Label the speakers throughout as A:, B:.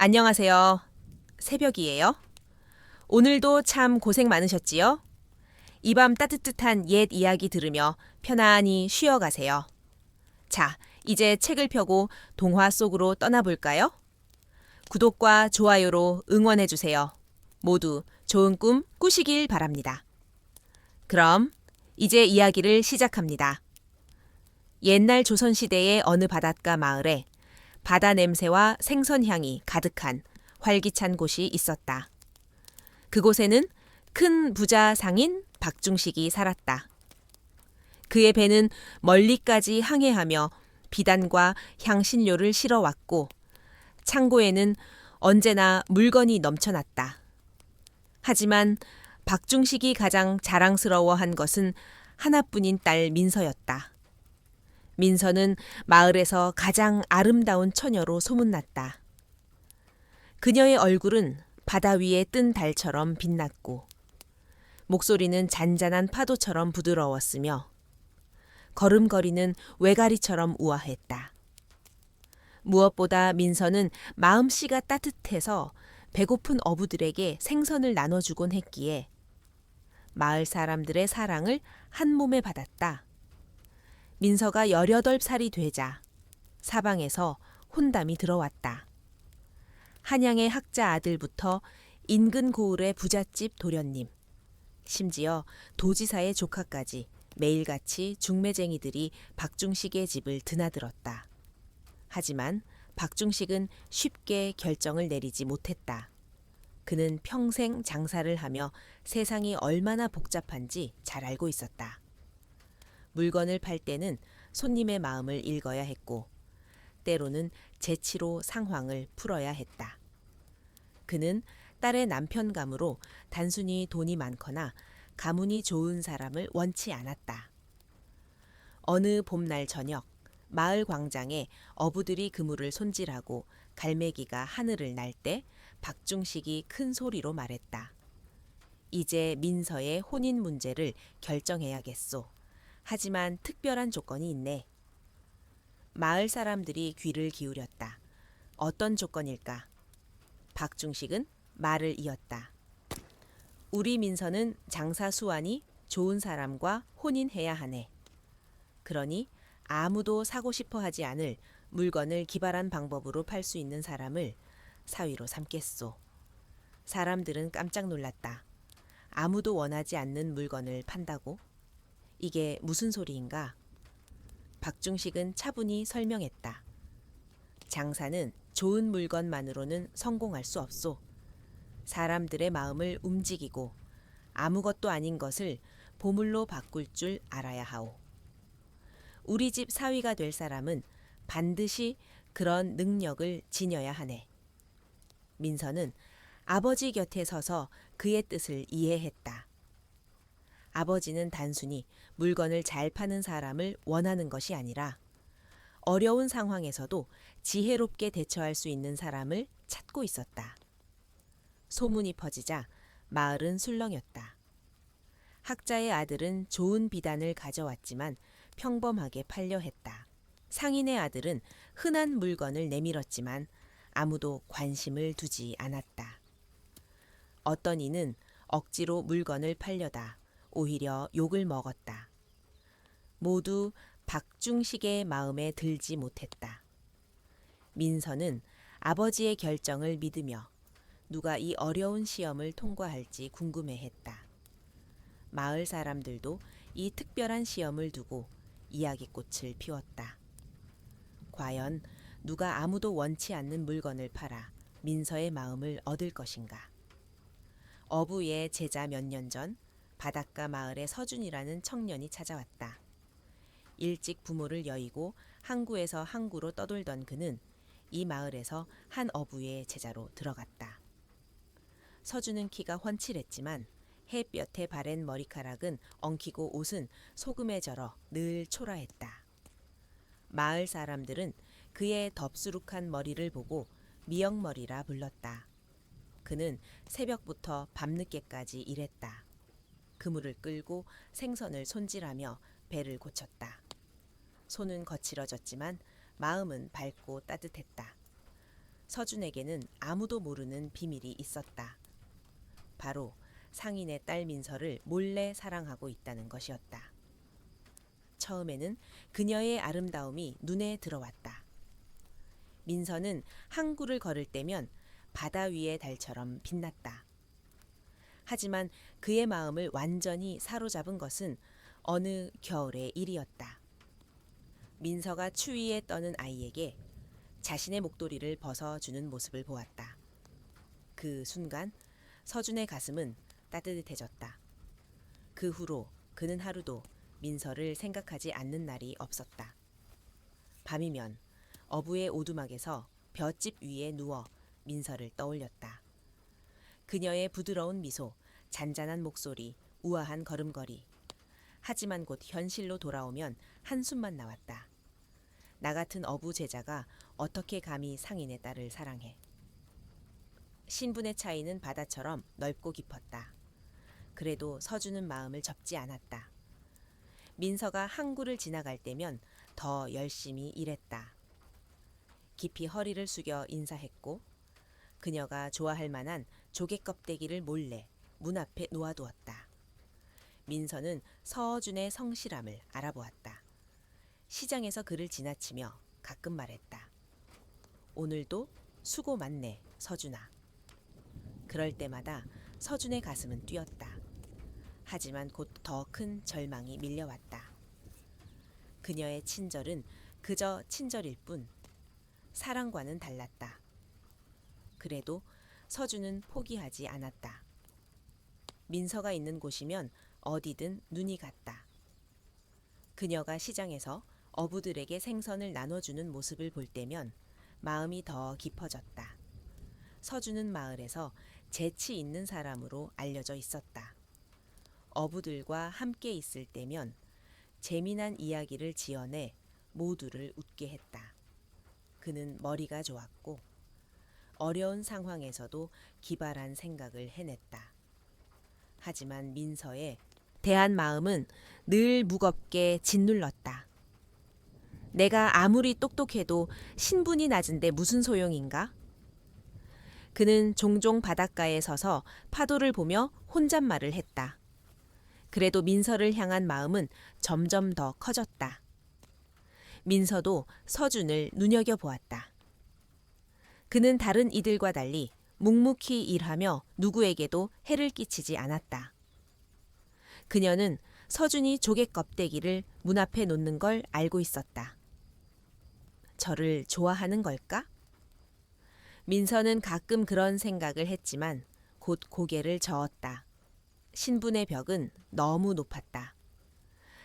A: 안녕하세요. 새벽이에요. 오늘도 참 고생 많으셨지요? 이 밤 따뜻한 옛 이야기 들으며 편안히 쉬어가세요. 자, 이제 책을 펴고 동화 속으로 떠나볼까요? 구독과 좋아요로 응원해주세요. 모두 좋은 꿈 꾸시길 바랍니다. 그럼 이제 이야기를 시작합니다. 옛날 조선시대의 어느 바닷가 마을에 바다 냄새와 생선 향이 가득한 활기찬 곳이 있었다. 그곳에는 큰 부자 상인 박중식이 살았다. 그의 배는 멀리까지 항해하며 비단과 향신료를 실어왔고 창고에는 언제나 물건이 넘쳐났다. 하지만 박중식이 가장 자랑스러워한 것은 하나뿐인 딸 민서였다. 민서는 마을에서 가장 아름다운 처녀로 소문났다. 그녀의 얼굴은 바다 위에 뜬 달처럼 빛났고 목소리는 잔잔한 파도처럼 부드러웠으며 걸음걸이는 외가리처럼 우아했다. 무엇보다 민서는 마음씨가 따뜻해서 배고픈 어부들에게 생선을 나눠주곤 했기에 마을 사람들의 사랑을 한 몸에 받았다. 민서가 18살이 되자 사방에서 혼담이 들어왔다. 한양의 학자 아들부터 인근 고을의 부잣집 도련님, 심지어 도지사의 조카까지 매일같이 중매쟁이들이 박중식의 집을 드나들었다. 하지만 박중식은 쉽게 결정을 내리지 못했다. 그는 평생 장사를 하며 세상이 얼마나 복잡한지 잘 알고 있었다. 물건을 팔 때는 손님의 마음을 읽어야 했고 때로는 재치로 상황을 풀어야 했다. 그는 딸의 남편감으로 단순히 돈이 많거나 가문이 좋은 사람을 원치 않았다. 어느 봄날 저녁 마을 광장에 어부들이 그물을 손질하고 갈매기가 하늘을 날 때 박중식이 큰 소리로 말했다. 이제 민서의 혼인 문제를 결정해야겠소. 하지만 특별한 조건이 있네. 마을 사람들이 귀를 기울였다. 어떤 조건일까? 박중식은 말을 이었다. 우리 민서는 장사 수완이 좋은 사람과 혼인해야 하네. 그러니 아무도 사고 싶어 하지 않을 물건을 기발한 방법으로 팔 수 있는 사람을 사위로 삼겠소. 사람들은 깜짝 놀랐다. 아무도 원하지 않는 물건을 판다고? 이게 무슨 소리인가? 박중식은 차분히 설명했다. 장사는 좋은 물건만으로는 성공할 수 없소. 사람들의 마음을 움직이고 아무것도 아닌 것을 보물로 바꿀 줄 알아야 하오. 우리 집 사위가 될 사람은 반드시 그런 능력을 지녀야 하네. 민서는 아버지 곁에 서서 그의 뜻을 이해했다. 아버지는 단순히 물건을 잘 파는 사람을 원하는 것이 아니라 어려운 상황에서도 지혜롭게 대처할 수 있는 사람을 찾고 있었다. 소문이 퍼지자 마을은 술렁였다. 학자의 아들은 좋은 비단을 가져왔지만 평범하게 팔려 했다. 상인의 아들은 흔한 물건을 내밀었지만 아무도 관심을 두지 않았다. 어떤 이는 억지로 물건을 팔려다 오히려 욕을 먹었다. 모두 박중식의 마음에 들지 못했다. 민서는 아버지의 결정을 믿으며 누가 이 어려운 시험을 통과할지 궁금해했다. 마을 사람들도 이 특별한 시험을 두고 이야기꽃을 피웠다. 과연 누가 아무도 원치 않는 물건을 팔아 민서의 마음을 얻을 것인가? 어부의 제자 몇 년 전 바닷가 마을에 서준이라는 청년이 찾아왔다. 일찍 부모를 여의고 항구에서 항구로 떠돌던 그는 이 마을에서 한 어부의 제자로 들어갔다. 서준은 키가 훤칠했지만 햇볕에 바랜 머리카락은 엉키고 옷은 소금에 절어 늘 초라했다. 마을 사람들은 그의 덥수룩한 머리를 보고 미역머리라 불렀다. 그는 새벽부터 밤늦게까지 일했다. 그물을 끌고 생선을 손질하며 배를 고쳤다. 손은 거칠어졌지만 마음은 밝고 따뜻했다. 서준에게는 아무도 모르는 비밀이 있었다. 바로 상인의 딸 민서를 몰래 사랑하고 있다는 것이었다. 처음에는 그녀의 아름다움이 눈에 들어왔다. 민서는 항구를 걸을 때면 바다 위의 달처럼 빛났다. 하지만 그의 마음을 완전히 사로잡은 것은 어느 겨울의 일이었다. 민서가 추위에 떠는 아이에게 자신의 목도리를 벗어주는 모습을 보았다. 그 순간 서준의 가슴은 따뜻해졌다. 그 후로 그는 하루도 민서를 생각하지 않는 날이 없었다. 밤이면 어부의 오두막에서 볏짚 위에 누워 민서를 떠올렸다. 그녀의 부드러운 미소, 잔잔한 목소리, 우아한 걸음걸이. 하지만 곧 현실로 돌아오면 한숨만 나왔다. 나 같은 어부 제자가 어떻게 감히 상인의 딸을 사랑해. 신분의 차이는 바다처럼 넓고 깊었다. 그래도 서주는 마음을 접지 않았다. 민서가 항구를 지나갈 때면 더 열심히 일했다. 깊이 허리를 숙여 인사했고 그녀가 좋아할 만한 조개 껍데기를 몰래 문 앞에 놓아두었다. 민서는 서준의 성실함을 알아보았다. 시장에서 그를 지나치며 가끔 말했다. 오늘도 수고 많네, 서준아. 그럴 때마다 서준의 가슴은 뛰었다. 하지만 곧 더 큰 절망이 밀려왔다. 그녀의 친절은 그저 친절일 뿐 사랑과는 달랐다. 그래도 서준은 포기하지 않았다. 민서가 있는 곳이면 어디든 눈이 갔다. 그녀가 시장에서 어부들에게 생선을 나눠주는 모습을 볼 때면 마음이 더 깊어졌다. 서준은 마을에서 재치 있는 사람으로 알려져 있었다. 어부들과 함께 있을 때면 재미난 이야기를 지어내 모두를 웃게 했다. 그는 머리가 좋았고 어려운 상황에서도 기발한 생각을 해냈다. 하지만 민서의 대한 마음은 늘 무겁게 짓눌렀다. 내가 아무리 똑똑해도 신분이 낮은데 무슨 소용인가? 그는 종종 바닷가에 서서 파도를 보며 혼잣말을 했다. 그래도 민서를 향한 마음은 점점 더 커졌다. 민서도 서준을 눈여겨보았다. 그는 다른 이들과 달리 묵묵히 일하며 누구에게도 해를 끼치지 않았다. 그녀는 서준이 조개 껍데기를 문 앞에 놓는 걸 알고 있었다. 저를 좋아하는 걸까? 민서는 가끔 그런 생각을 했지만 곧 고개를 저었다. 신분의 벽은 너무 높았다.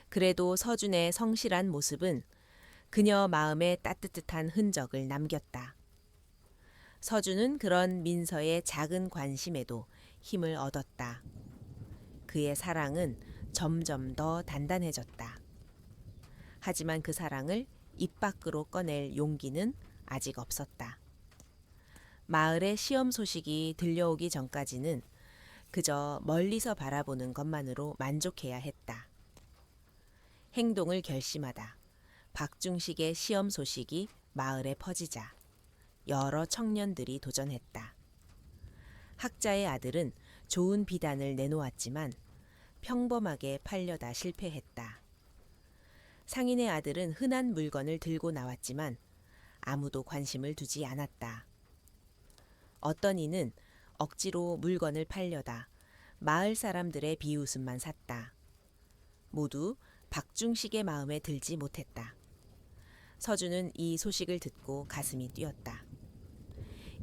A: 그래도 서준의 성실한 모습은 그녀 마음에 따뜻한 흔적을 남겼다. 서준은 그런 민서의 작은 관심에도 힘을 얻었다. 그의 사랑은 점점 더 단단해졌다. 하지만 그 사랑을 입 밖으로 꺼낼 용기는 아직 없었다. 마을의 시험 소식이 들려오기 전까지는 그저 멀리서 바라보는 것만으로 만족해야 했다. 행동을 결심하다 박중식의 시험 소식이 마을에 퍼지자 여러 청년들이 도전했다. 학자의 아들은 좋은 비단을 내놓았지만 평범하게 팔려다 실패했다. 상인의 아들은 흔한 물건을 들고 나왔지만 아무도 관심을 두지 않았다. 어떤 이는 억지로 물건을 팔려다 마을 사람들의 비웃음만 샀다. 모두 박중식의 마음에 들지 못했다. 서준은 이 소식을 듣고 가슴이 뛰었다.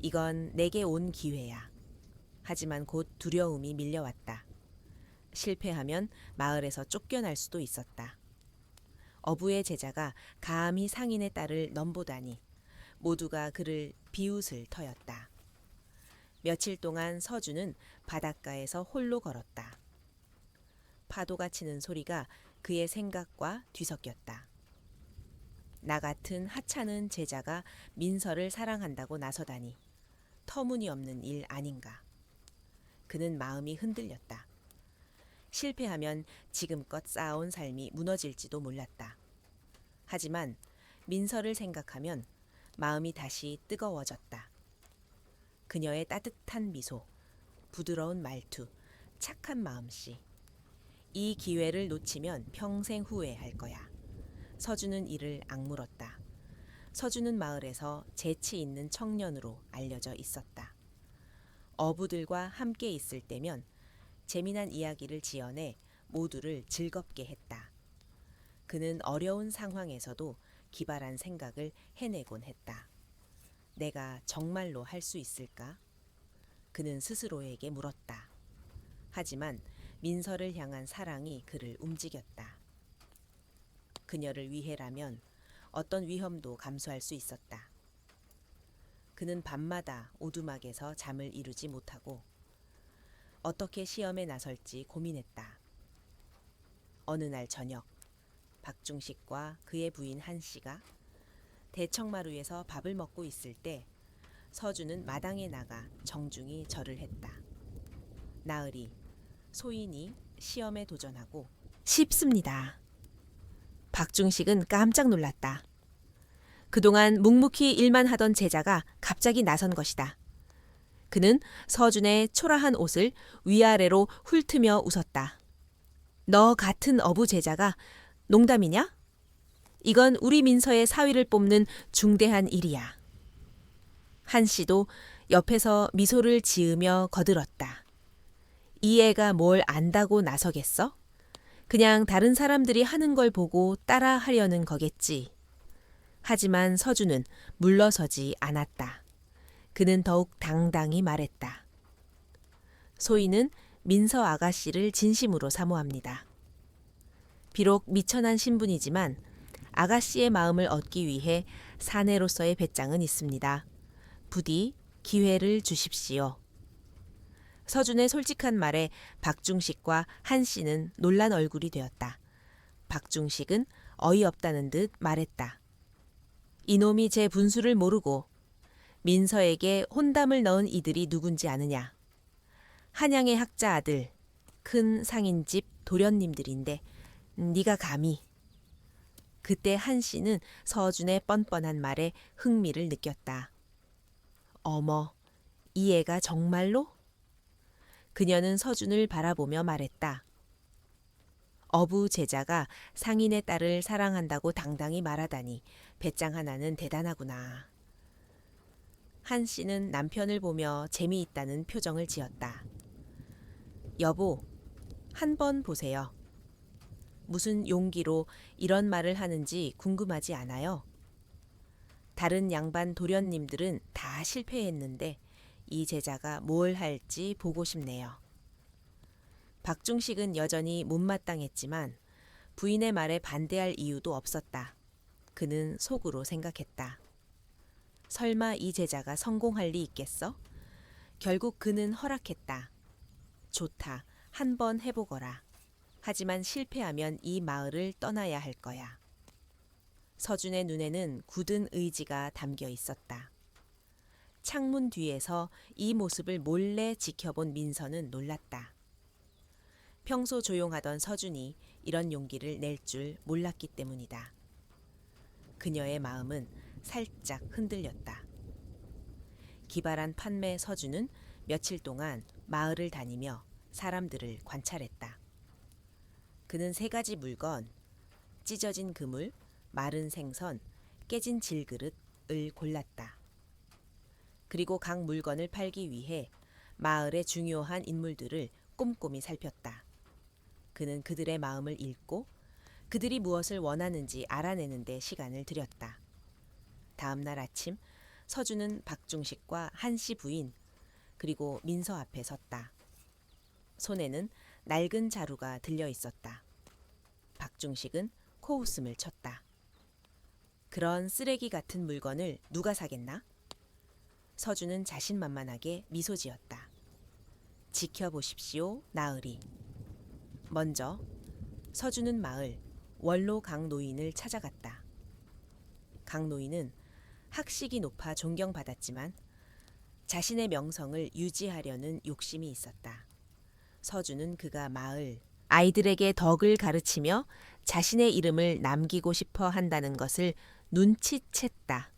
A: 이건 내게 온 기회야. 하지만 곧 두려움이 밀려왔다. 실패하면 마을에서 쫓겨날 수도 있었다. 어부의 제자가 감히 상인의 딸을 넘보다니 모두가 그를 비웃을 터였다. 며칠 동안 서준은 바닷가에서 홀로 걸었다. 파도가 치는 소리가 그의 생각과 뒤섞였다. 나 같은 하찮은 제자가 민서를 사랑한다고 나서다니 터무니없는 일 아닌가. 그는 마음이 흔들렸다. 실패하면 지금껏 쌓아온 삶이 무너질지도 몰랐다. 하지만 민서를 생각하면 마음이 다시 뜨거워졌다. 그녀의 따뜻한 미소, 부드러운 말투, 착한 마음씨. 이 기회를 놓치면 평생 후회할 거야. 서준은 이를 악물었다. 서준은 마을에서 재치 있는 청년으로 알려져 있었다. 어부들과 함께 있을 때면 재미난 이야기를 지어내 모두를 즐겁게 했다. 그는 어려운 상황에서도 기발한 생각을 해내곤 했다. 내가 정말로 할 수 있을까? 그는 스스로에게 물었다. 하지만 민서를 향한 사랑이 그를 움직였다. 그녀를 위해라면 어떤 위험도 감수할 수 있었다. 그는 밤마다 오두막에서 잠을 이루지 못하고 어떻게 시험에 나설지 고민했다. 어느 날 저녁, 박중식과 그의 부인 한씨가 대청마루에서 밥을 먹고 있을 때 서준은 마당에 나가 정중히 절을 했다. 나으리, 소인이 시험에 도전하고 싶습니다. 박중식은 깜짝 놀랐다. 그동안 묵묵히 일만 하던 제자가 갑자기 나선 것이다. 그는 서준의 초라한 옷을 위아래로 훑으며 웃었다. 너 같은 어부 제자가 농담이냐? 이건 우리 민서의 사위를 뽑는 중대한 일이야. 한씨도 옆에서 미소를 지으며 거들었다. 이 애가 뭘 안다고 나서겠어? 그냥 다른 사람들이 하는 걸 보고 따라 하려는 거겠지. 하지만 서준은 물러서지 않았다. 그는 더욱 당당히 말했다. 소희는 민서 아가씨를 진심으로 사모합니다. 비록 미천한 신분이지만 아가씨의 마음을 얻기 위해 사내로서의 배짱은 있습니다. 부디 기회를 주십시오. 서준의 솔직한 말에 박중식과 한씨는 놀란 얼굴이 되었다. 박중식은 어이없다는 듯 말했다. 이놈이 제 분수를 모르고 민서에게 혼담을 넣은 이들이 누군지 아느냐. 한양의 학자 아들, 큰 상인집 도련님들인데 네가 감히. 그때 한씨는 서준의 뻔뻔한 말에 흥미를 느꼈다. 어머, 이 애가 정말로? 그녀는 서준을 바라보며 말했다. 어부 제자가 상인의 딸을 사랑한다고 당당히 말하다니 배짱 하나는 대단하구나. 한 씨는 남편을 보며 재미있다는 표정을 지었다. 여보, 한번 보세요. 무슨 용기로 이런 말을 하는지 궁금하지 않아요? 다른 양반 도련님들은 다 실패했는데 이 제자가 뭘 할지 보고 싶네요. 박중식은 여전히 못마땅했지만 부인의 말에 반대할 이유도 없었다. 그는 속으로 생각했다. 설마 이 제자가 성공할 리 있겠어? 결국 그는 허락했다. 좋다, 한번 해보거라. 하지만 실패하면 이 마을을 떠나야 할 거야. 서준의 눈에는 굳은 의지가 담겨 있었다. 창문 뒤에서 이 모습을 몰래 지켜본 민서는 놀랐다. 평소 조용하던 서준이 이런 용기를 낼 줄 몰랐기 때문이다. 그녀의 마음은 살짝 흔들렸다. 기발한 판매 서준은 며칠 동안 마을을 다니며 사람들을 관찰했다. 그는 3가지 물건, 찢어진 그물, 마른 생선, 깨진 질그릇을 골랐다. 그리고 각 물건을 팔기 위해 마을의 중요한 인물들을 꼼꼼히 살폈다. 그는 그들의 마음을 읽고 그들이 무엇을 원하는지 알아내는 데 시간을 들였다. 다음 날 아침 서준은 박중식과 한씨 부인 그리고 민서 앞에 섰다. 손에는 낡은 자루가 들려 있었다. 박중식은 코웃음을 쳤다. 그런 쓰레기 같은 물건을 누가 사겠나? 서준은 자신만만하게 미소 지었다. 지켜보십시오, 나으리. 먼저 서준은 마을 원로 강 노인을 찾아갔다. 강 노인은 학식이 높아 존경받았지만 자신의 명성을 유지하려는 욕심이 있었다. 서준은 그가 마을 아이들에게 덕을 가르치며 자신의 이름을 남기고 싶어 한다는 것을 눈치챘다.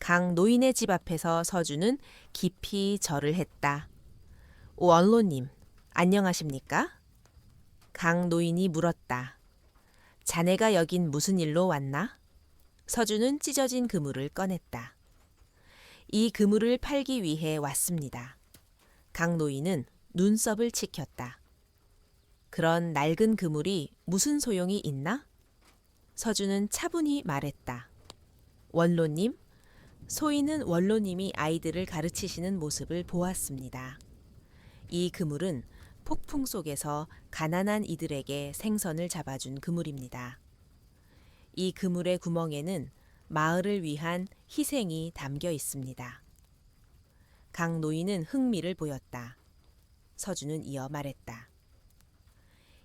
A: 강 노인의 집 앞에서 서준은 깊이 절을 했다. 오 원로님, 안녕하십니까? 강 노인이 물었다. 자네가 여긴 무슨 일로 왔나? 서준은 찢어진 그물을 꺼냈다. 이 그물을 팔기 위해 왔습니다. 강 노인은 눈썹을 치켰다. 그런 낡은 그물이 무슨 소용이 있나? 서준은 차분히 말했다. 원로님, 소인은 원로님이 아이들을 가르치시는 모습을 보았습니다. 이 그물은 폭풍 속에서 가난한 이들에게 생선을 잡아준 그물입니다. 이 그물의 구멍에는 마을을 위한 희생이 담겨 있습니다. 강 노인은 흥미를 보였다. 서준은 이어 말했다.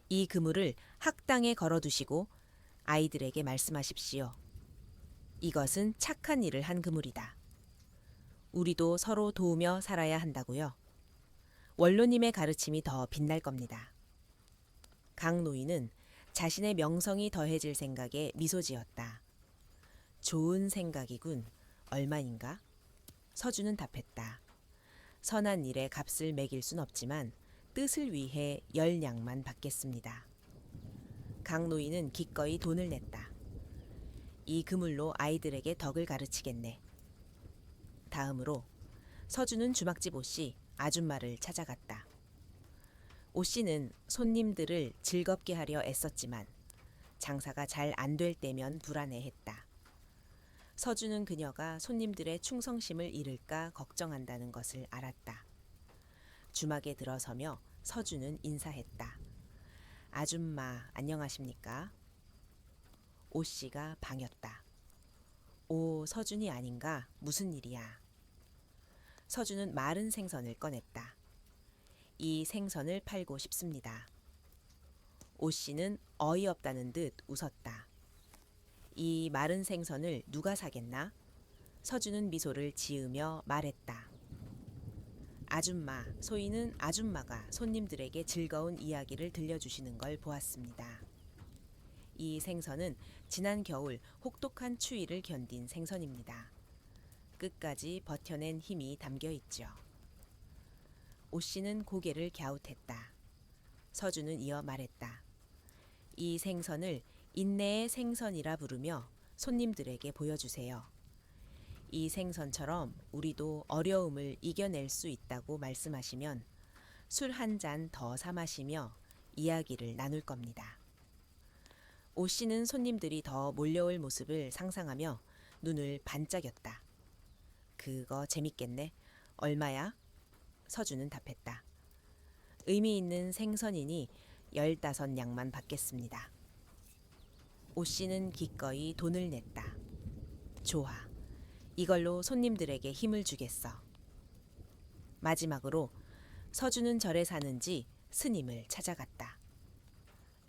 A: 이 그물을 학당에 걸어두시고 아이들에게 말씀하십시오. 이것은 착한 일을 한 그물이다. 우리도 서로 도우며 살아야 한다고요. 원로님의 가르침이 더 빛날 겁니다. 강 노인은 자신의 명성이 더해질 생각에 미소 지었다. 좋은 생각이군. 얼마인가? 서준은 답했다. 선한 일에 값을 매길 순 없지만 뜻을 위해 10냥만 받겠습니다. 강 노인은 기꺼이 돈을 냈다. 이 그물로 아이들에게 덕을 가르치겠네. 다음으로 서준은 주막집 오씨 아줌마를 찾아갔다. 오씨는 손님들을 즐겁게 하려 애썼지만 장사가 잘 안 될 때면 불안해했다. 서준은 그녀가 손님들의 충성심을 잃을까 걱정한다는 것을 알았다. 주막에 들어서며 서준은 인사했다. 아줌마 안녕하십니까? 오씨가 방였다. 오 서준이 아닌가? 무슨 일이야? 서준은 마른 생선을 꺼냈다. 이 생선을 팔고 싶습니다. 오씨는 어이없다는 듯 웃었다. 이 마른 생선을 누가 사겠나? 서준은 미소를 지으며 말했다. 아줌마, 소인은 아줌마가 손님들에게 즐거운 이야기를 들려주시는 걸 보았습니다. 이 생선은 지난 겨울 혹독한 추위를 견딘 생선입니다. 끝까지 버텨낸 힘이 담겨 있죠. 오씨는 고개를 갸웃했다. 서준은 이어 말했다. 이 생선을 인내의 생선이라 부르며 손님들에게 보여주세요. 이 생선처럼 우리도 어려움을 이겨낼 수 있다고 말씀하시면 술 한 잔 더 사 마시며 이야기를 나눌 겁니다. 오씨는 손님들이 더 몰려올 모습을 상상하며 눈을 반짝였다. 그거 재밌겠네. 얼마야? 서준은 답했다. 의미 있는 생선이니 15냥만 받겠습니다. 오씨는 기꺼이 돈을 냈다. 좋아. 이걸로 손님들에게 힘을 주겠어. 마지막으로 서준은 절에 사는지 스님을 찾아갔다.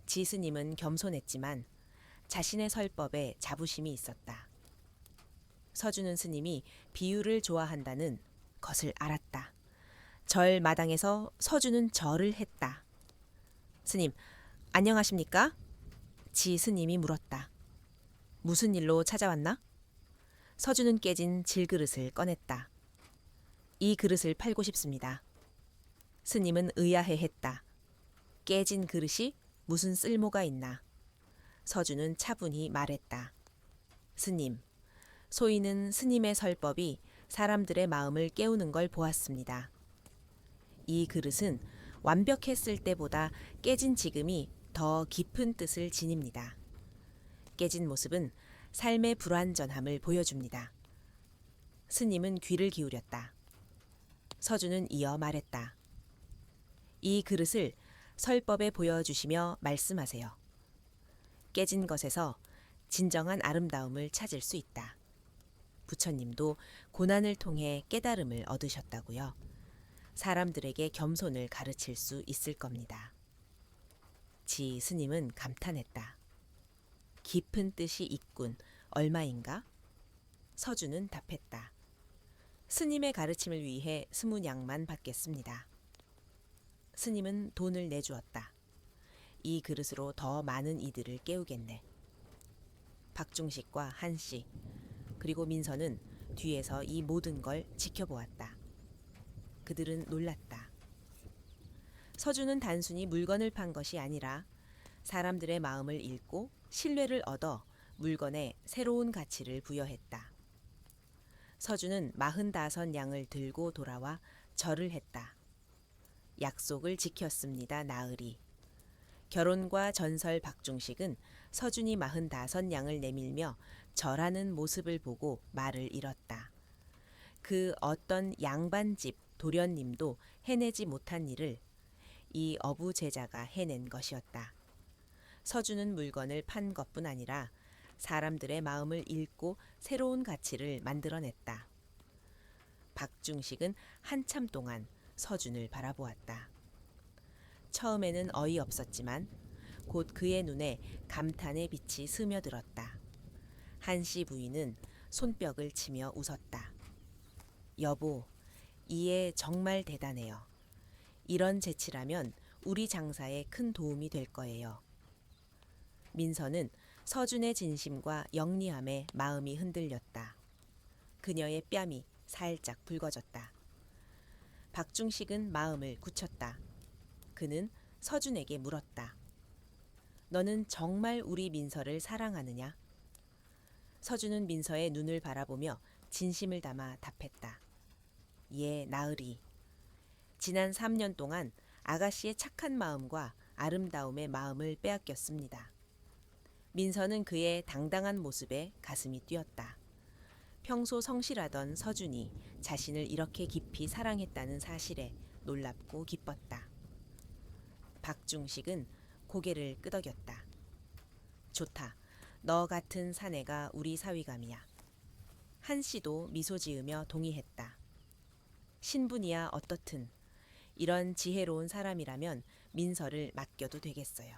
A: 지 스님은 겸손했지만 자신의 설법에 자부심이 있었다. 서준은 스님이 비유를 좋아한다는 것을 알았다. 절 마당에서 서준은 절을 했다. 스님, 안녕하십니까? 지 스님이 물었다. 무슨 일로 찾아왔나? 서준은 깨진 질그릇을 꺼냈다. 이 그릇을 팔고 싶습니다. 스님은 의아해했다. 깨진 그릇이 무슨 쓸모가 있나? 서준은 차분히 말했다. 스님, 소인은 스님의 설법이 사람들의 마음을 깨우는 걸 보았습니다. 이 그릇은 완벽했을 때보다 깨진 지금이 더 깊은 뜻을 지닙니다. 깨진 모습은 삶의 불완전함을 보여줍니다. 스님은 귀를 기울였다. 서준은 이어 말했다. 이 그릇을 설법에 보여주시며 말씀하세요. 깨진 것에서 진정한 아름다움을 찾을 수 있다. 부처님도 고난을 통해 깨달음을 얻으셨다고요. 사람들에게 겸손을 가르칠 수 있을 겁니다. 지 스님은 감탄했다. 깊은 뜻이 있군. 얼마인가? 서준은 답했다. 스님의 가르침을 위해 20냥만 받겠습니다. 스님은 돈을 내주었다. 이 그릇으로 더 많은 이들을 깨우겠네. 박중식과 한씨 그리고 민서는 뒤에서 이 모든 걸 지켜보았다. 그들은 놀랐다. 서준은 단순히 물건을 판 것이 아니라 사람들의 마음을 읽고 신뢰를 얻어 물건에 새로운 가치를 부여했다. 서준은 45양을 들고 돌아와 절을 했다. 약속을 지켰습니다, 나으리. 결혼과 전설 박중식은 서준이 45양을 내밀며 절하는 모습을 보고 말을 잃었다. 그 어떤 양반집 도련님도 해내지 못한 일을 이 어부 제자가 해낸 것이었다. 서준은 물건을 판 것뿐 아니라 사람들의 마음을 읽고 새로운 가치를 만들어냈다. 박중식은 한참 동안 서준을 바라보았다. 처음에는 어이없었지만 곧 그의 눈에 감탄의 빛이 스며들었다. 한씨 부인은 손뼉을 치며 웃었다. 여보, 이 애 정말 대단해요. 이런 재치라면 우리 장사에 큰 도움이 될 거예요. 민서는 서준의 진심과 영리함에 마음이 흔들렸다. 그녀의 뺨이 살짝 붉어졌다. 박중식은 마음을 굳혔다. 그는 서준에게 물었다. 너는 정말 우리 민서를 사랑하느냐? 서준은 민서의 눈을 바라보며 진심을 담아 답했다. 예, 나으리. 지난 3년 동안 아가씨의 착한 마음과 아름다움의 마음을 빼앗겼습니다. 민서는 그의 당당한 모습에 가슴이 뛰었다. 평소 성실하던 서준이 자신을 이렇게 깊이 사랑했다는 사실에 놀랍고 기뻤다. 박중식은 고개를 끄덕였다. 좋다. 너 같은 사내가 우리 사위감이야. 한씨도 미소 지으며 동의했다. 신분이야 어떻든 이런 지혜로운 사람이라면 민서를 맡겨도 되겠어요.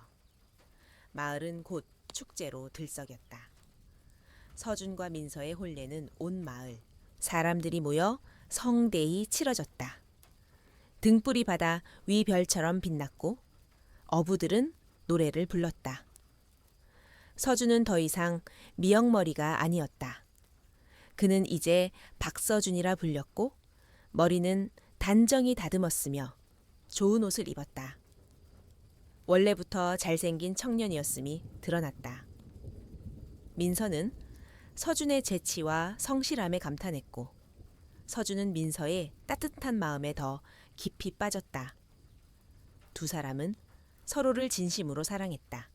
A: 마을은 곧 축제로 들썩였다. 서준과 민서의 혼례는 온 마을 사람들이 모여 성대히 치러졌다. 등불이 바다 위 별처럼 빛났고 어부들은 노래를 불렀다. 서준은 더 이상 미역머리가 아니었다. 그는 이제 박서준이라 불렸고 머리는 단정히 다듬었으며 좋은 옷을 입었다. 원래부터 잘생긴 청년이었음이 드러났다. 민서는 서준의 재치와 성실함에 감탄했고 서준은 민서의 따뜻한 마음에 더 깊이 빠졌다. 두 사람은 서로를 진심으로 사랑했다.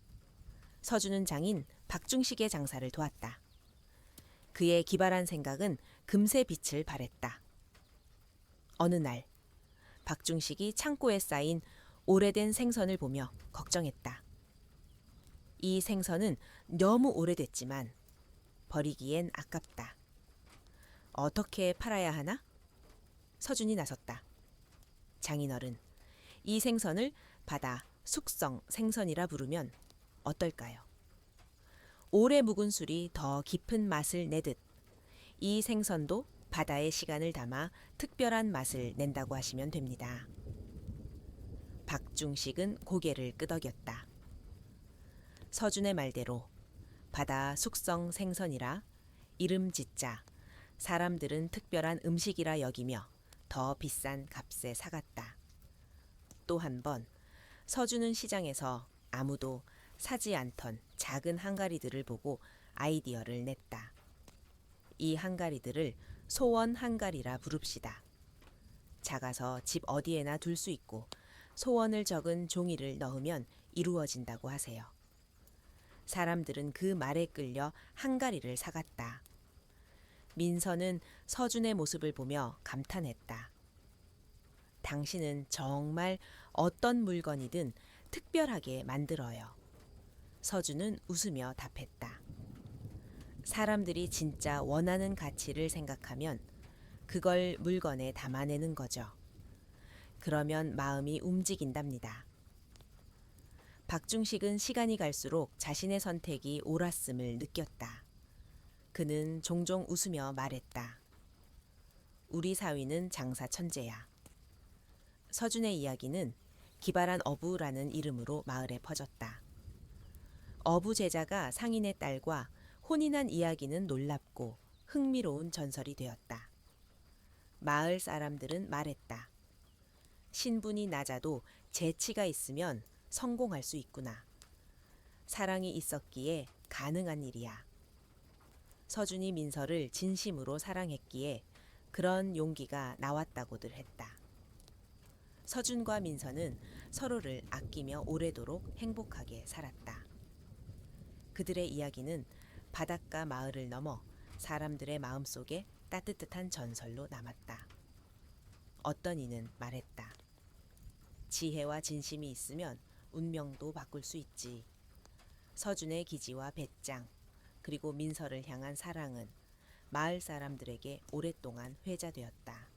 A: 서준은 장인 박중식의 장사를 도왔다. 그의 기발한 생각은 금세 빛을 발했다. 어느 날 박중식이 창고에 쌓인 오래된 생선을 보며 걱정했다. 이 생선은 너무 오래됐지만 버리기엔 아깝다. 어떻게 팔아야 하나? 서준이 나섰다. 장인어른, 이 생선을 바다 숙성 생선이라 부르면 어떨까요? 오래 묵은 술이 더 깊은 맛을 내듯 이 생선도 바다의 시간을 담아 특별한 맛을 낸다고 하시면 됩니다. 박중식은 고개를 끄덕였다. 서준의 말대로 바다 숙성 생선이라 이름 짓자 사람들은 특별한 음식이라 여기며 더 비싼 값에 사갔다. 또 한 번 서준은 시장에서 아무도 사지 않던 작은 항가리들을 보고 아이디어를 냈다. 이 항가리들을 소원 항가리라 부릅시다. 작아서 집 어디에나 둘 수 있고 소원을 적은 종이를 넣으면 이루어진다고 하세요. 사람들은 그 말에 끌려 항가리를 사갔다. 민서는 서준의 모습을 보며 감탄했다. 당신은 정말 어떤 물건이든 특별하게 만들어요. 서준은 웃으며 답했다. 사람들이 진짜 원하는 가치를 생각하면 그걸 물건에 담아내는 거죠. 그러면 마음이 움직인답니다. 박중식은 시간이 갈수록 자신의 선택이 옳았음을 느꼈다. 그는 종종 웃으며 말했다. 우리 사위는 장사 천재야. 서준의 이야기는 기발한 어부라는 이름으로 마을에 퍼졌다. 어부 제자가 상인의 딸과 혼인한 이야기는 놀랍고 흥미로운 전설이 되었다. 마을 사람들은 말했다. 신분이 낮아도 재치가 있으면 성공할 수 있구나. 사랑이 있었기에 가능한 일이야. 서준이 민서를 진심으로 사랑했기에 그런 용기가 나왔다고들 했다. 서준과 민서는 서로를 아끼며 오래도록 행복하게 살았다. 그들의 이야기는 바닷가 마을을 넘어 사람들의 마음속에 따뜻한 전설로 남았다. 어떤 이는 말했다. 지혜와 진심이 있으면 운명도 바꿀 수 있지. 서준의 기지와 배짱, 그리고 민서를 향한 사랑은 마을 사람들에게 오랫동안 회자되었다.